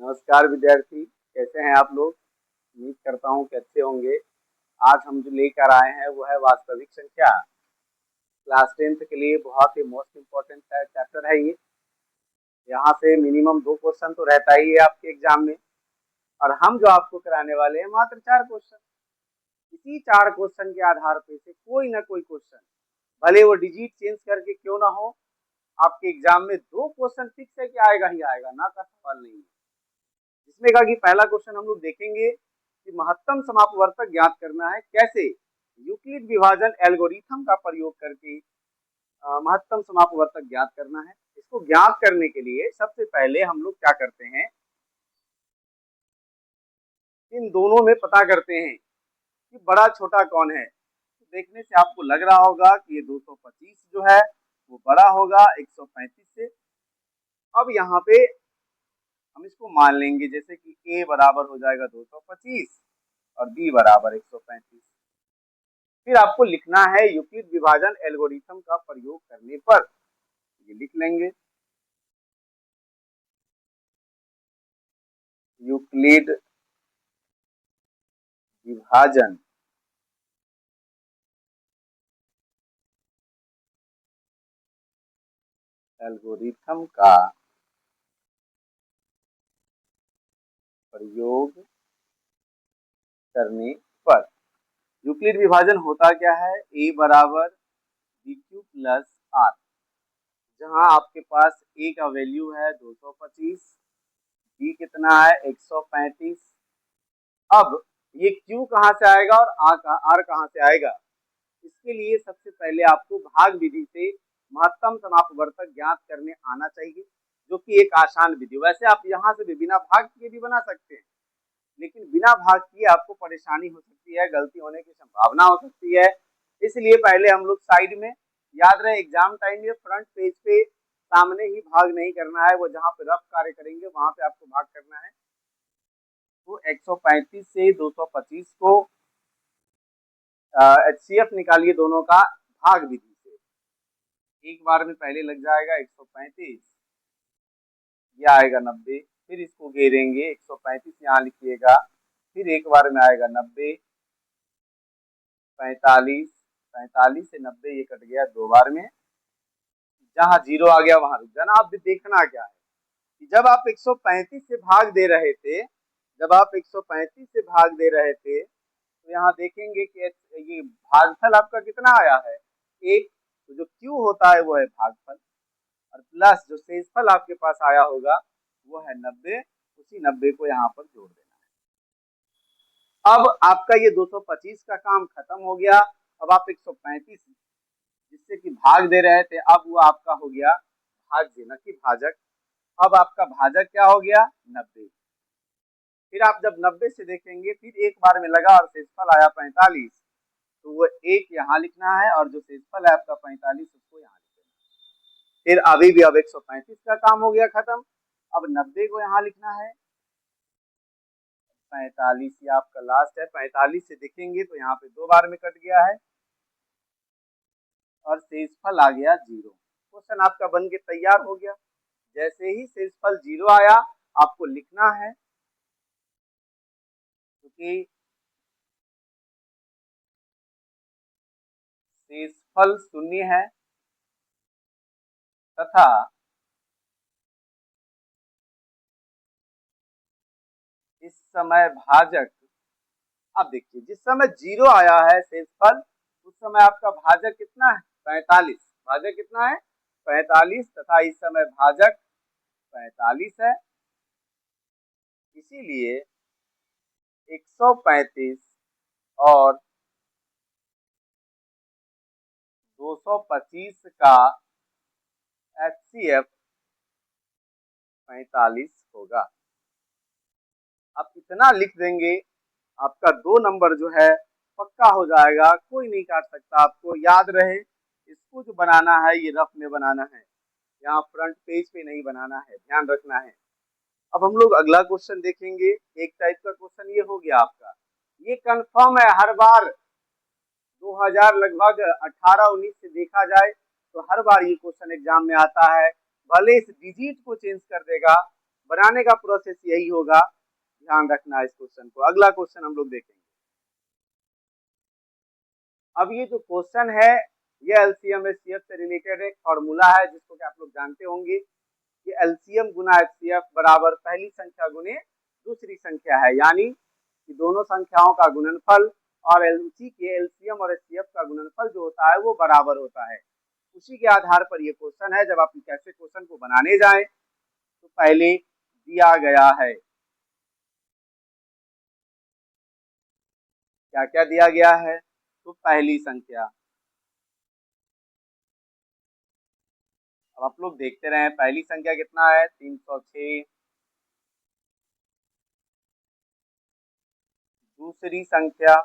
नमस्कार विद्यार्थी, कैसे हैं आप लोग। उम्मीद करता हूं कि अच्छे होंगे। आज हम जो लेकर आए हैं वो है वास्तविक संख्या। क्लास 10th के लिए बहुत ही मोस्ट इम्पोर्टेंट चैप्टर है ये। यहाँ से मिनिमम 2 क्वेश्चन तो रहता ही है आपके एग्जाम में, और हम जो आपको कराने वाले हैं मात्र 4 क्वेश्चन। इसी 4 क्वेश्चन के आधार पे से कोई ना कोई क्वेश्चन, भले वो डिजिट चेंज करके क्यों ना हो, आपके एग्जाम में 2 क्वेश्चन फिक्स है कि आएगा ही आएगा, ना का सवाल नहीं है। जिसमें कहा कि पहला क्वेश्चन हम लोग देखेंगे कि महत्तम समापवर्तक ज्ञात करना है कैसे। यूक्लिड विभाजन एल्गोरिथम का प्रयोग करके महत्तम समापवर्तक ज्ञात करना है। इसको ज्ञात करने के लिए सबसे पहले हम लोग क्या करते हैं, इन दोनों में पता करते हैं कि बड़ा छोटा कौन है। तो देखने से आपको लग रहा होगा कि ये 225 जो है वो बड़ा होगा 135 से। अब यहाँ पे हम इसको मान लेंगे जैसे कि a बराबर हो जाएगा 225 और b बराबर 135। फिर आपको लिखना है यूक्लिड विभाजन एल्गोरिथम का प्रयोग करने पर, ये लिख लेंगे यूक्लिड विभाजन एल्गोरिथम का प्रयोग करने पर। यूक्लिड विभाजन होता क्या है, a बराबर bq प्लस r, जहां आपके पास a का वैल्यू है 225, b कितना है 135। अब ये q कहां से आएगा और r कहां से आएगा। इसके लिए सबसे पहले आपको भाग विधि से महत्तम समापवर्तक ज्ञात करने आना चाहिए, जो कि एक आसान विधि। वैसे आप यहाँ से भी बिना भाग किए भी बना सकते हैं, लेकिन बिना भाग किए आपको परेशानी हो सकती है, गलती होने की संभावना हो सकती है। इसलिए पहले हम लोग साइड में, याद रहे एग्जाम टाइम में फ्रंट पेज पे सामने ही भाग नहीं करना है, वो जहाँ पे रफ कार्य करेंगे वहां पे आपको भाग करना है। तो 135 से 225 को HCF निकालिए दोनों का भाग विधि से। एक बार में पहले लग जाएगा 135, यह आएगा 90, फिर इसको घेरेंगे 135 यहाँ लिखिएगा, फिर एक बार में आएगा 90, 45, 45 से 90 ये कट गया 2 बार में, जहां 0 आ गया वहां रुक जाना। आप देखना क्या है कि जब आप 135 से भाग दे रहे थे, जब आप 135 से भाग दे रहे थे तो यहाँ देखेंगे कि ये भागफल आपका कितना आया है 1। तो जो Q होता है वो है भागफल, और प्लस जो शेषफल आपके पास आया होगा वो है 90। उसी 90 को यहाँ पर जोड़ देना है। अब आपका ये 225 का काम खत्म हो गया। अब आप 135 जिससे कि भाग दे रहे थे, अब वो आपका हो गया भाज्य न कि भाजक। अब आपका भाजक क्या हो गया 90। फिर आप जब 90 से देखेंगे, फिर एक बार में लगा और शेषफल आया 45, तो वो एक यहाँ लिखना है, और जो शेषफल है आपका 45 उसको यहाँ लिखना है। फिर अभी भी अब 135 का काम हो गया खत्म। अब 90 को यहाँ लिखना है, 45 ये आपका लास्ट है। 45 से देखेंगे तो यहाँ पे 2 बार में कट गया है और शेषफल आ गया 0। क्वेश्चन आपका बन के तैयार हो गया। जैसे ही शेषफल 0 आया आपको लिखना है, क्योंकि शेषफल 0 है तथा इस समय भाजक, अब देखिए जिस समय 0 आया है शेषफल, उस समय आपका भाजक कितना है 45। भाजक कितना है 45, तथा इस समय भाजक 45 है। इसीलिए 135 और 225 का HCF 45 होगा। आप इतना लिख देंगे, आपका 2 नंबर जो है पक्का हो जाएगा, कोई नहीं काट सकता। आपको याद रहे, इसको जो बनाना है ये रफ में बनाना है, यहाँ फ्रंट पेज पे नहीं बनाना है, ध्यान रखना है। अब हम लोग अगला क्वेश्चन देखेंगे। एक टाइप का क्वेश्चन ये हो गया आपका, ये कंफर्म है हर बार 2000 लगभग 18-19 से देखा जाए तो हर बार ये क्वेश्चन एग्जाम में आता है। भले इस डिजिट को चेंज कर देगा, बनाने का प्रोसेस यही होगा, ध्यान रखना इस क्वेश्चन को। अगला क्वेश्चन हम लोग देखेंगे। अब ये जो क्वेश्चन है ये एलसीएम एचसीएफ से रिलेटेड एक फॉर्मूला है जिसको कि आप लोग जानते होंगे कि एलसीएम गुना एचसीएफ बराबर पहली संख्या गुने दूसरी संख्या है, यानी कि दोनों संख्याओं का गुणनफल और उसी के एलसीएम और एचसीएफ का गुणनफल जो होता है वो बराबर होता है। उसी के आधार पर ये क्वेश्चन है। जब आप कैसे क्वेश्चन को बनाने जाएं तो पहले दिया गया है, क्या क्या दिया गया है, तो पहली संख्या। अब आप लोग देखते रहे पहली संख्या कितना है 306, दूसरी संख्या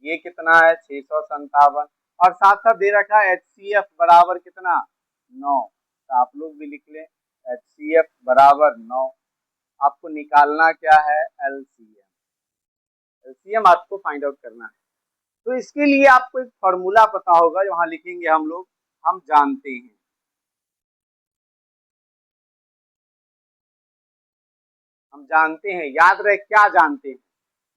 ये कितना है 657, और साथ साथ दे रखा है एचसीएफ बराबर कितना 9। तो आप लोग भी लिख लें एचसीएफ बराबर 9। आपको निकालना क्या है एलसीएम, एलसीएम आपको फाइंड आउट करना है। तो इसके लिए आपको एक फॉर्मूला पता होगा, वहां लिखेंगे हम लोग, हम जानते हैं, हम जानते हैं, याद रहे क्या जानते हैं।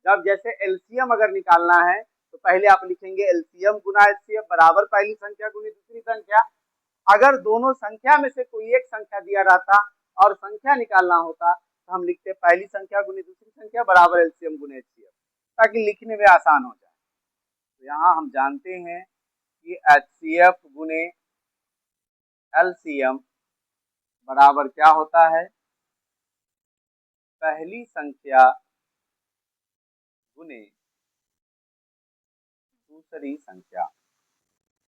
जब जैसे एलसीएम अगर निकालना है तो पहले आप लिखेंगे एलसीएम गुना एचसीएफ बराबर पहली संख्या गुनी दूसरी संख्या। अगर दोनों संख्या में से कोई एक संख्या दिया रहता और संख्या निकालना होता तो हम लिखते पहली संख्या गुनी दूसरी संख्या बराबर एलसीएम गुना एचसीएफ, ताकि लिखने में आसान हो जाए। तो यहाँ हम जानते हैं कि एचसीएफ गुने एलसीएम बराबर क्या होता है, पहली संख्या गुने दूसरी संख्या।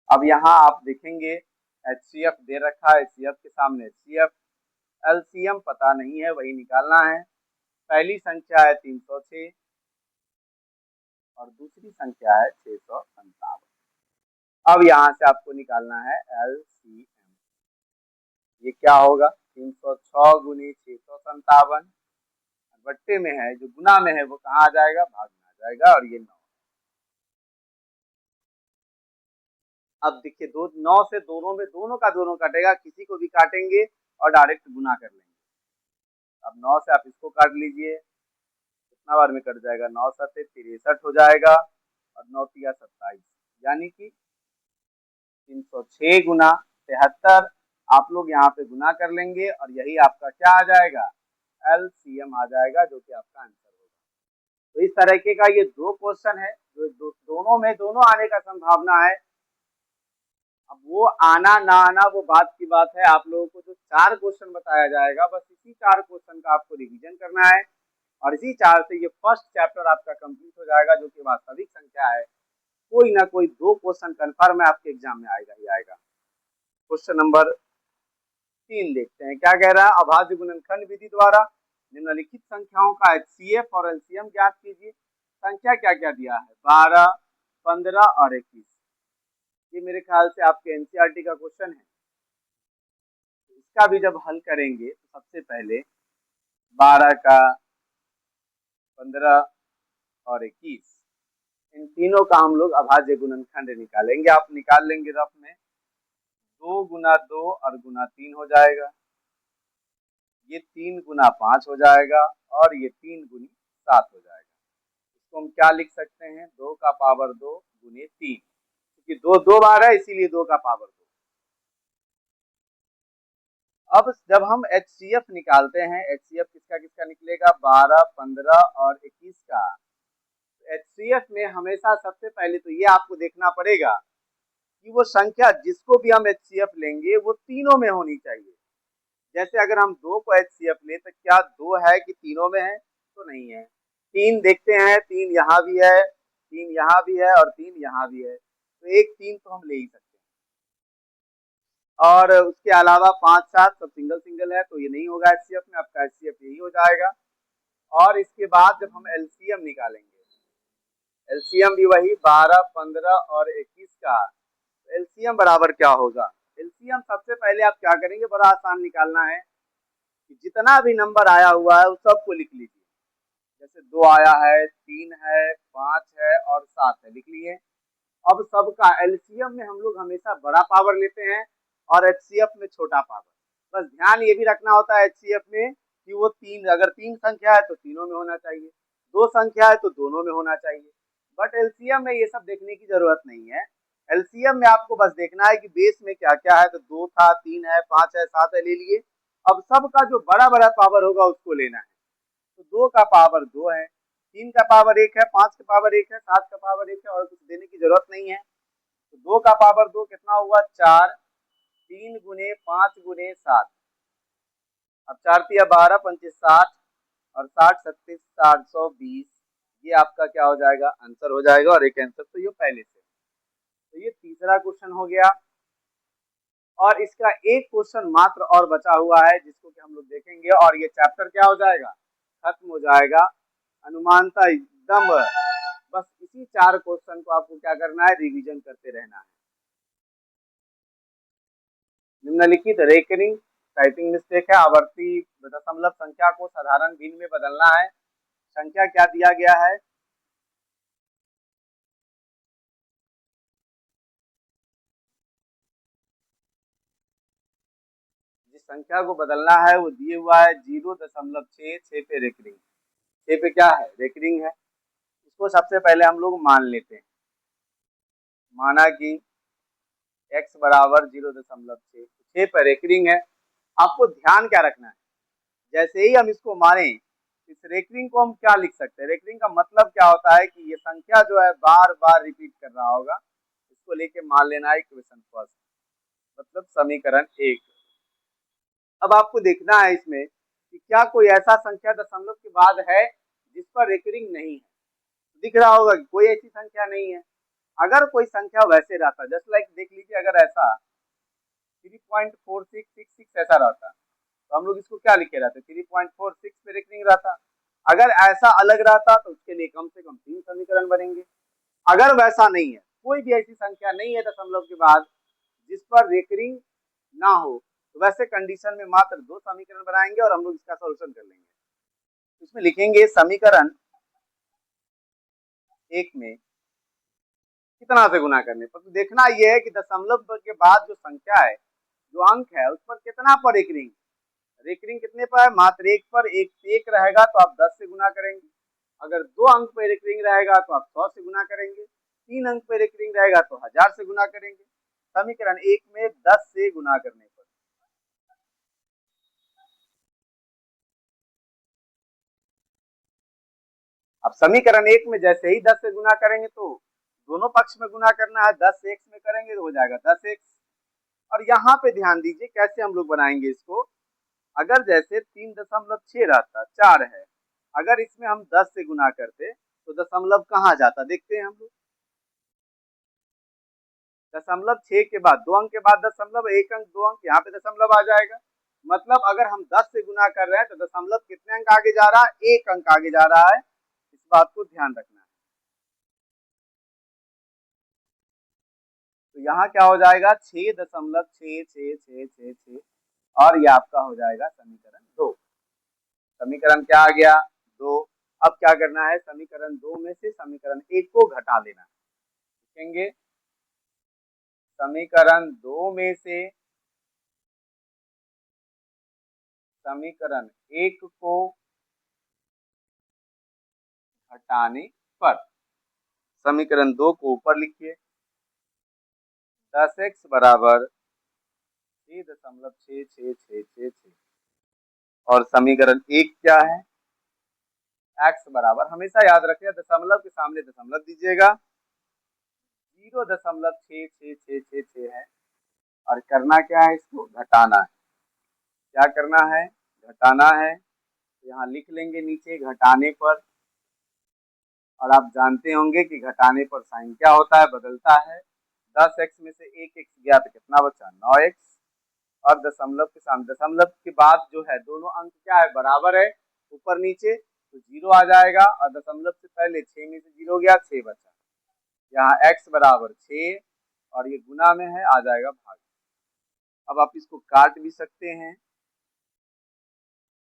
अब यहाँ आप देखेंगे एचसीएफ दे रखा है, एचसीएफ के सामने एचसीएफ, एलसीएम पता नहीं है, वही निकालना है। पहली संख्या है 306 और दूसरी संख्या है 657। अब यहाँ से आपको निकालना है एलसीएम। ये क्या होगा 306 गुनी 657, बट्टे में है जो गुना में है वो कहाँ आ जाएगा, भाग में आ जाएगा, और ये 9। अब देखिए 9 से दोनों में दोनों का दोनों कटेगा, किसी को भी काटेंगे और डायरेक्ट गुना कर लेंगे। अब 9 से आप इसको काट लीजिए, कितना बार में कट जाएगा, 9 सत्ते 63 हो जाएगा और 9 तिया 27, यानी कि 306 गुना 73। आप लोग यहाँ पे गुना कर लेंगे और यही आपका क्या आ जाएगा, एलसीएम आ जाएगा, जो कि आपका आंसर होगा। तो इस तरीके का ये दो क्वेश्चन है जो दोनों में दोनों आने का संभावना है। अब वो आना ना आना वो बात की बात है। आप लोगों को जो 4 क्वेश्चन बताया जाएगा बस इसी 4 क्वेश्चन का आपको रिवीजन करना है और इसी 4 से ये फर्स्ट चैप्टर आपका कंप्लीट हो जाएगा, जो कि वास्तविक संख्या है। कोई ना कोई 2 क्वेश्चन कंफर्म है आपके एग्जाम में आएगा ही आएगा। क्वेश्चन नंबर 3 देखते हैं क्या कह रहा है। अभाज्य गुणनखंड विधि द्वारा निम्नलिखित संख्याओं का एचसीएफ और एलसीएम ज्ञात कीजिए। संख्या क्या क्या दिया है, 12, 15 और 21। ये मेरे ख्याल से आपके एनसीईआरटी का क्वेश्चन है। इसका भी जब हल करेंगे तो सबसे पहले 12 का, 15 और 21, इन तीनों का हम लोग अभाज्य गुणनखंड निकालेंगे। आप निकाल लेंगे रफ में, 2 गुना 2 और गुना 3 हो जाएगा, ये 3 गुना 5 हो जाएगा और ये 3 गुनी 7 हो जाएगा। इसको हम क्या लिख सकते हैं, 2 का पावर 2 गुने 3, क्योंकि 2 2 बार है इसीलिए 2 का पावर 2। अब जब हम एचसीएफ निकालते हैं, एचसीएफ किसका किसका निकलेगा, 12, 15 और 21 का। एचसीएफ में हमेशा सबसे पहले तो ये आपको देखना पड़ेगा कि वो संख्या जिसको भी हम एचसीएफ लेंगे वो तीनों में होनी चाहिए। जैसे अगर हम 2 को एचसीएफ ले तो क्या 2 है कि तीनों में है, तो नहीं है। 3 देखते हैं, 3 यहाँ भी है, 3 यहाँ भी है और 3 यहाँ भी है, तो एक 3 तो हम ले ही सकते हैं। और उसके अलावा 5, 7 सब सिंगल सिंगल है, तो ये नहीं होगा एचसीएफ में, आपका एचसीएफ यही हो जाएगा। और इसके बाद जब हम एलसीएम निकालेंगे, एलसीएम भी वही 12, 15 और 21 का। एलसीएम बराबर क्या होगा, एलसीएम सबसे पहले आप क्या करेंगे, बड़ा आसान निकालना है कि जितना भी नंबर आया हुआ है उस सबको लिख लीजिए। जैसे 2 आया है, 3 है, 5 है और 7 है, लिख लिए। अब सबका एलसीएम में हम लोग हमेशा बड़ा पावर लेते हैं और एचसीएफ में छोटा पावर। बस ध्यान ये भी रखना होता है HCF में कि वो तीन, अगर तीन संख्या है तो तीनों में होना चाहिए, दो संख्या है तो दोनों में होना चाहिए। बट एलसीएम में ये सब देखने की जरूरत नहीं है। एलसीएम में आपको बस देखना है कि बेस में क्या क्या है, तो 2 था, 3 है, 5 है, 7 है, ले लिए। अब सबका जो बड़ा बड़ा पावर होगा उसको लेना है। तो 2 का पावर 2 है, 3 का पावर 1 है, 5 का पावर 1 है, 7 का पावर 1 है, और कुछ देने की जरूरत नहीं है। तो 2 का पावर 2 कितना हुआ, 4, 3 गुने 5 गुने 7, अब 4 तिया 12, 25 60, और 60 36 420, ये आपका क्या हो जाएगा, आंसर हो जाएगा। और एक आंसर तो ये पहले से, तो ये तीसरा क्वेश्चन हो गया। और इसका एक क्वेश्चन मात्र और बचा हुआ है जिसको कि हम लोग देखेंगे, और ये चैप्टर क्या हो जाएगा, खत्म हो जाएगा अनुमानता एकदम। बस इसी 4 क्वेश्चन को आपको क्या करना है, रिवीजन करते रहना है। निम्नलिखित रेकरिंग टाइपिंग मिस्टेक है, आवर्ती दशमलव संख्या को साधारण भिन्न में बदलना है। संख्या क्या दिया गया है, जिस संख्या को बदलना है वो दिए हुआ है 0.66 पे रेकरिंग, 6 पे क्या है, रेकरिंग है। इसको सबसे पहले हम लोग मान लेते हैं, माना कि x बराबर 0.6, 6 पर रेकरिंग है। आपको ध्यान क्या रखना है, जैसे ही हम इसको माने, इस रेकरिंग को हम क्या लिख सकते हैं, रेकरिंग का मतलब क्या होता है कि ये संख्या जो है बार बार रिपीट कर रहा होगा, इसको लेके मान लेना है इक्वेशन फर्स्ट, मतलब समीकरण 1। अब आपको देखना है इसमें कि क्या कोई ऐसा संख्या दशमलव के बाद है जिस पर रेकरिंग नहीं है, दिख रहा होगा कि कोई ऐसी संख्या नहीं है। अगर कोई संख्या वैसे रहता, जस्ट लाइक देख लीजिए, अगर ऐसा 3.4666 ऐसा रहता तो हम लोग इसको क्या लिखे रहते, 3.46 पे रेकरिंग रहता। अगर ऐसा अलग रहता तो उसके लिए कम से कम 3 समीकरण बनेंगे। अगर वैसा नहीं है, कोई भी ऐसी संख्या नहीं है दशमलव के बाद जिस पर रेकरिंग ना हो, तो वैसे कंडीशन में मात्र 2 समीकरण बनाएंगे और हम लोग इसका सॉल्यूशन कर लेंगे। इसमें लिखेंगे समीकरण 1 में कितना से गुना करने पर, तो देखना यह है कि दशमलव के बाद जो संख्या है, जो अंक है, उस पर कितना पर रेकरिंग, रेकरिंग कितने पर है, मात्र 1 पर। एक रहेगा तो आप 10 से गुना करेंगे, अगर 2 अंक पे रेकरिंग रहेगा तो आप 100 से गुना करेंगे, 3 अंक पे रेकरिंग रहेगा तो 1000 से गुना करेंगे। समीकरण 1 में 10 से गुना करने पर, अब समीकरण 1 में जैसे ही 10 से गुना करेंगे तो दोनों पक्ष में गुना करना है, 10 x में करेंगे तो हो जाएगा 10x। और यहाँ पे ध्यान दीजिए कैसे हम लोग बनाएंगे इसको। अगर जैसे 3.6 रहता, 4 है, अगर इसमें हम 10 से गुना करते तो दशमलव कहाँ जाता, देखते हैं हम लोग। दशमलव 6 के बाद 2 अंक के बाद दशमलव, 1 अंक 2 अंक, यहाँ पे दशमलव आ जाएगा। मतलब अगर हम 10 से गुना कर रहे हैं तो दशमलव कितने अंक आगे जा रहा है, 1 अंक आगे जा रहा है। इस बात को ध्यान रखना है। तो यहाँ क्या हो जाएगा, 6.6666, और ये आपका हो जाएगा समीकरण 2। समीकरण क्या आ गया, 2। अब क्या करना है, समीकरण 2 में से समीकरण 1 को घटा लेना है। लिखेंगे समीकरण 2 में से समीकरण 1 को घटाने पर, समीकरण 2 को ऊपर लिखिए, 10x बराबर 6.6666, और समीकरण 1 क्या है, x बराबर, हमेशा याद रखिए दशमलव के सामने दशमलव दीजिएगा, 0.6666 है, और करना क्या है, इसको घटाना है। क्या करना है, घटाना है। तो यहाँ लिख लेंगे नीचे घटाने पर, और आप जानते होंगे कि घटाने पर साइन क्या होता है, बदलता है। 10x में से 1x गया तो कितना बचा, 9x, और दशमलव के सामने, दशमलव के बाद जो है दोनों अंक क्या है, बराबर है, ऊपर नीचे, तो 0 आ जाएगा, और दशमलव से पहले 6 में से 0 गया, 6 बचा। यहाँ x बराबर 6, और ये गुना में है, आ जाएगा भाग। अब आप इसको काट भी सकते हैं,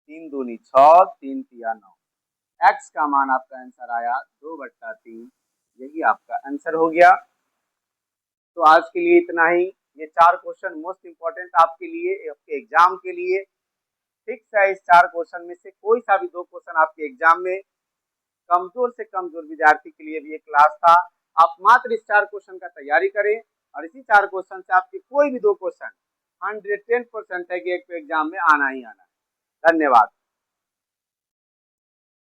3 दूनी 6, 3 तिया 9, x का मान आपका आंसर आया 2/3, यही आपका आंसर हो गया। तो आज के लिए इतना ही। ये 4 क्वेश्चन मोस्ट इंपॉर्टेंट आपके लिए, आपके एग्जाम के लिए फिक्स है। इस 4 क्वेश्चन में से कोई सा भी 2 क्वेश्चन आपके एग्जाम में कमजोर से कमजोर विद्यार्थी के लिए भी ये क्लास था। आप मात्र इस 4 क्वेश्चन का तैयारी करें और इसी 4 क्वेश्चन से आपके कोई भी 2 क्वेश्चन 110% है कि एक एग्जाम में आना ही आना है। धन्यवाद।